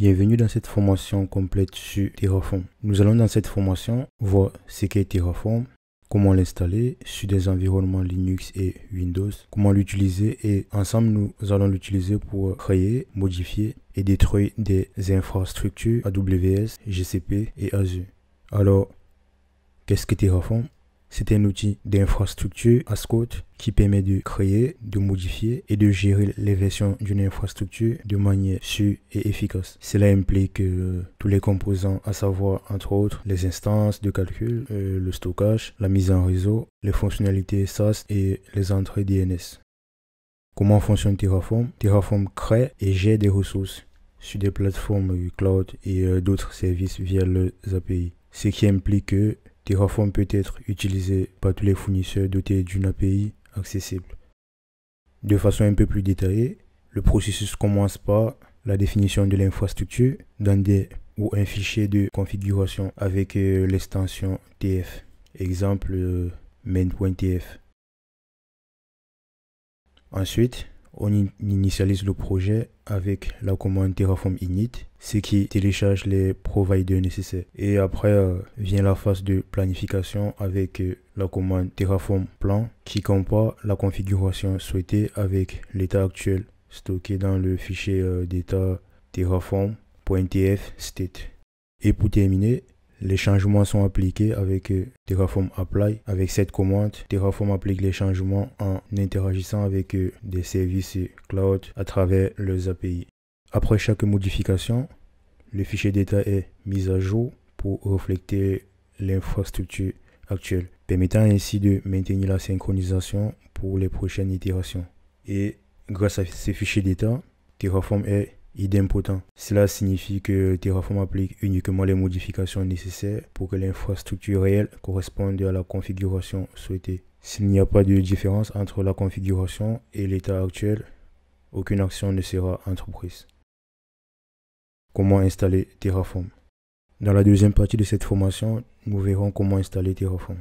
Bienvenue dans cette formation complète sur Terraform. Nous allons dans cette formation voir ce qu'est Terraform, comment l'installer sur des environnements Linux et Windows, comment l'utiliser et ensemble nous allons l'utiliser pour créer, modifier et détruire des infrastructures AWS, GCP et Azure. Alors, qu'est-ce que Terraform? C'est un outil d'infrastructure as code qui permet de créer, de modifier et de gérer les versions d'une infrastructure de manière sûre et efficace. Cela implique tous les composants, à savoir entre autres les instances de calcul, le stockage, la mise en réseau, les fonctionnalités SaaS et les entrées DNS. Comment fonctionne Terraform? Terraform crée et gère des ressources sur des plateformes cloud et d'autres services via les API. Ce qui implique que Terraform peut être utilisé par tous les fournisseurs dotés d'une API accessible. De façon un peu plus détaillée, le processus commence par la définition de l'infrastructure dans un fichier de configuration avec l'extension TF. Exemple main.tf. Ensuite, on initialise le projet avec la commande Terraform init, ce qui télécharge les providers nécessaires. Et après vient la phase de planification avec la commande Terraform plan qui compare la configuration souhaitée avec l'état actuel stocké dans le fichier d'état terraform.tf state. Et pour terminer, les changements sont appliqués avec Terraform Apply. Avec cette commande, Terraform applique les changements en interagissant avec des services cloud à travers leurs API. Après chaque modification, le fichier d'état est mis à jour pour refléter l'infrastructure actuelle, permettant ainsi de maintenir la synchronisation pour les prochaines itérations. Et grâce à ces fichiers d'état, Terraform est idempotent. Cela signifie que Terraform applique uniquement les modifications nécessaires pour que l'infrastructure réelle corresponde à la configuration souhaitée. S'il n'y a pas de différence entre la configuration et l'état actuel, aucune action ne sera entreprise. Comment installer Terraform? Dans la deuxième partie de cette formation, nous verrons comment installer Terraform.